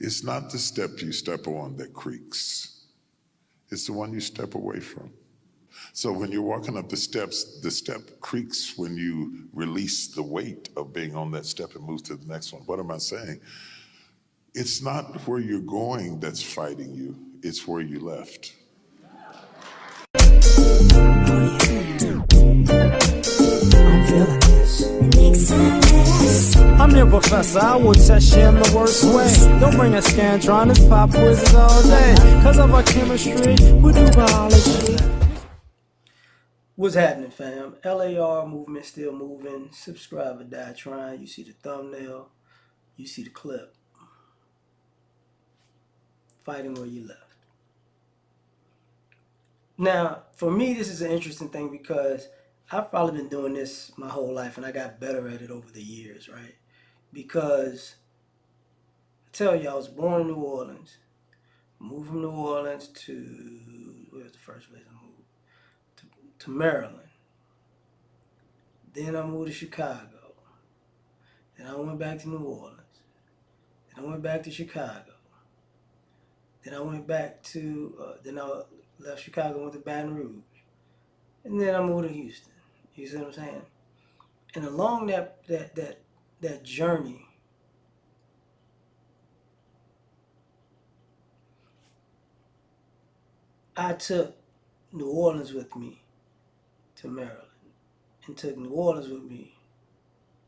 It's not the step you step on that creaks. It's the one you step away from. So when you're walking up the steps, the step creaks when you release the weight of being on that step and move to the next one. What am I saying? It's not where you're going that's fighting you, it's where you left. I'm feeling this. I'm your professor, I will test you in the worst way. Don't bring a scantron, it's pop quizzes all day. Cause of our chemistry, we do biology. What's happening, fam? L.A.R. movement still moving. Subscribe or die trying. You see the thumbnail, you see the clip. Fighting where you left. Now, for me, this is an interesting thing because I've probably been doing this my whole life and I got better at it over the years, right? Because I tell you, I was born in New Orleans, moved from New Orleans to, where was the first place I moved? To Maryland. Then I moved to Chicago. Then I went back to New Orleans. Then I went back to Chicago. Then I went back to, then I left Chicago, went to Baton Rouge. And then I moved to Houston. You see what I'm saying? And along that journey, I took New Orleans with me to Maryland, and took New Orleans with me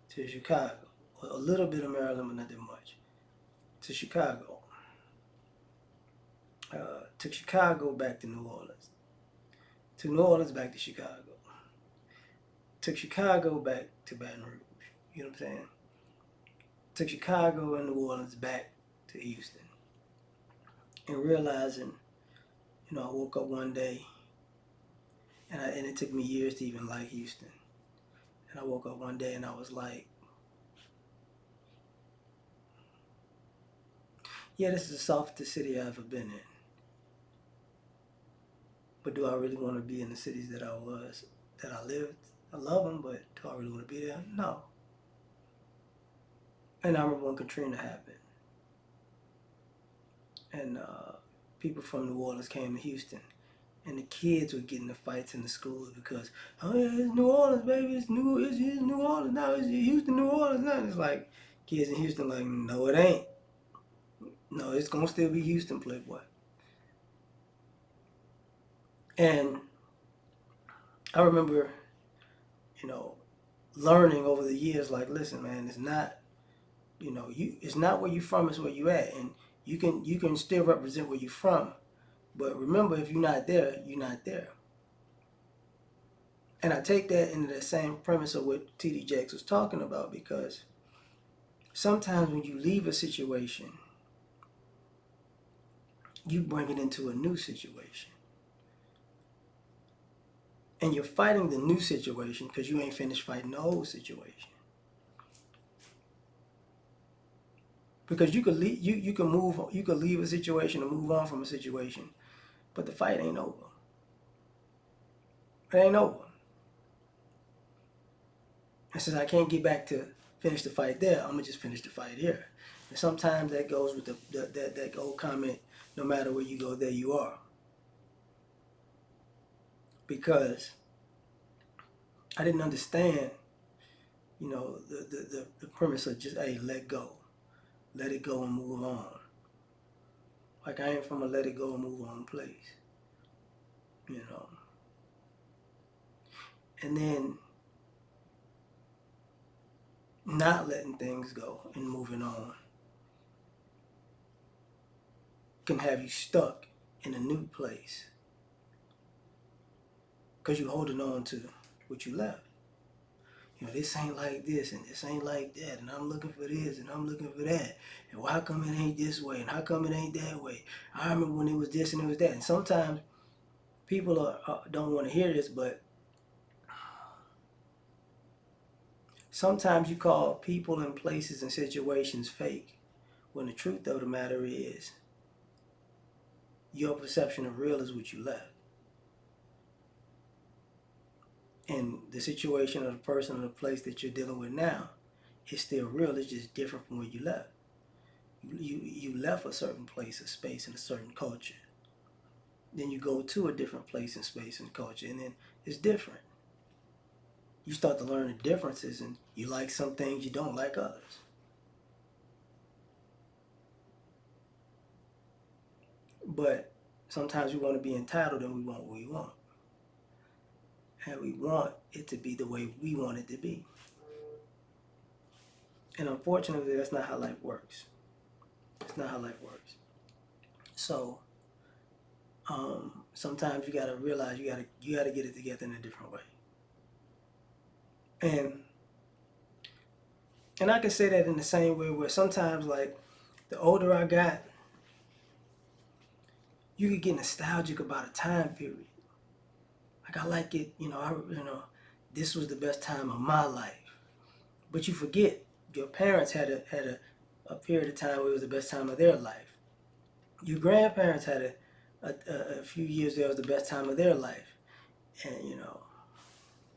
to Chicago. A little bit of Maryland, but not that much. To Chicago. Took Chicago back to New Orleans. Took New Orleans back to Chicago. Took Chicago back to Baton Rouge. You know what I'm saying? Took Chicago and New Orleans back to Houston. And realizing, I woke up one day, and it took me years to even like Houston. And I woke up one day and I was like, yeah, this is the softest city I've ever been in. But do I really want to be in the cities that I lived? I love them, but do I really want to be there? No. And I remember when Katrina happened. And people from New Orleans came to Houston. And the kids were getting the fights in the schools because, oh yeah, it's New Orleans, baby. It's New Orleans now. It's Houston, New Orleans now. And it's like, kids in Houston like, no, it ain't. No, it's going to still be Houston, Playboy. And I remember, learning over the years, like, listen, man, it's not, it's not where you from, it's where you at. And you can still represent where you from. But remember, if you're not there, you're not there. And I take that into the same premise of what T.D. Jakes was talking about, because sometimes when you leave a situation, you bring it into a new situation. And you're fighting the new situation because you ain't finished fighting the old situation. Because you could leave a situation and move on from a situation, but the fight ain't over. It ain't over. And since I can't get back to finish the fight there, I'm gonna just finish the fight here. And sometimes that goes with that old comment: no matter where you go, there you are. Because I didn't understand, the premise of just, hey, let it go and move on. Like, I ain't from a let it go and move on place, And then not letting things go and moving on can have you stuck in a new place because you're holding on to what you left. This ain't like this and this ain't like that, and I'm looking for this and I'm looking for that, and why come it ain't this way and how come it ain't that way? I remember when it was this and it was that. And sometimes people don't want to hear this, but sometimes you call people and places and situations fake, when the truth of the matter is your perception of real is what you left. And the situation or the person or the place that you're dealing with now is still real. It's just different from where you left. You left a certain place, a space, and a certain culture. Then you go to a different place and space and culture, and then it's different. You start to learn the differences, and you like some things, you don't like others. But sometimes we want to be entitled, and we want what we want. And we want it to be the way we want it to be. And unfortunately, that's not how life works. It's not how life works. So sometimes you gotta realize you gotta get it together in a different way. And I can say that in the same way where sometimes, like, the older I got, you could get nostalgic about a time period. Like, I like it, this was the best time of my life. But you forget your parents had a period of time where it was the best time of their life. Your grandparents had a few years there was the best time of their life, and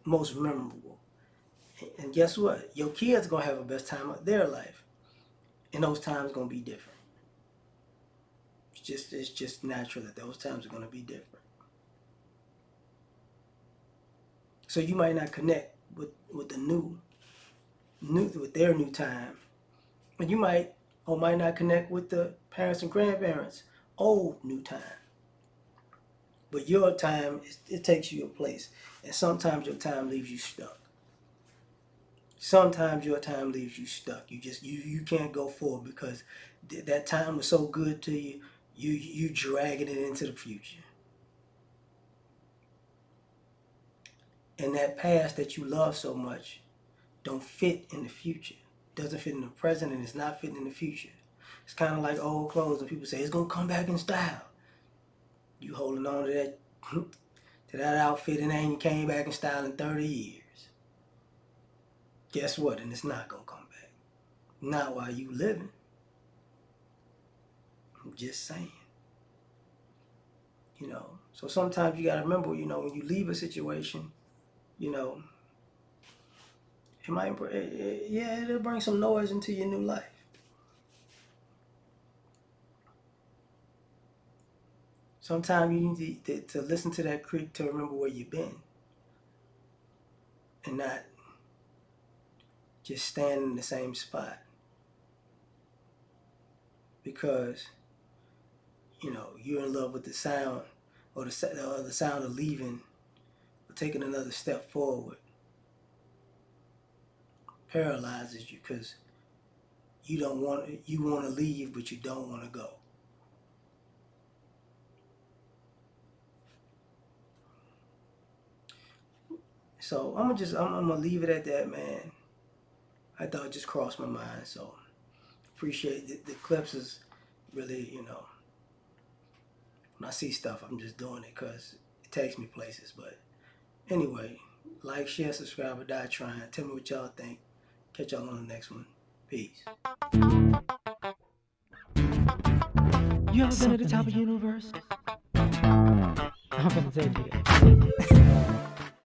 most memorable. And guess what? Your kids gonna have the best time of their life, and those times gonna be different. It's just natural that those times are gonna be different. So you might not connect with the new with their new time, and you might or might not connect with the parents and grandparents' old new time. But your time, it takes you a place, and sometimes your time leaves you stuck. Sometimes your time leaves you stuck. You can't go forward because that time was so good to you. You dragging it into the future, and that past that you love so much don't fit in the future. Doesn't fit in the present, and it's not fitting in the future. It's kind of like old clothes, and people say it's gonna come back in style. You holding on to that outfit, and it ain't came back in style in 30 years. Guess what? And it's not gonna come back. Not while you living. I'm just saying. So sometimes you gotta remember, when you leave a situation, it might, it'll bring some noise into your new life. Sometimes you need to listen to that creek to remember where you've been, and not just stand in the same spot. Because, you're in love with the sound, or the sound of leaving, or taking another step forward. Paralyzes you because you want to leave, but you don't want to go. So I'm gonna leave it at that, man. I thought it just crossed my mind. So appreciate the clips is really, when I see stuff, I'm just doing it because it takes me places. But anyway, like, share, subscribe, or die trying. Tell me what y'all think. Catch y'all on the next one. Peace. You ever been at the top of the universe? I'm gonna tell you that.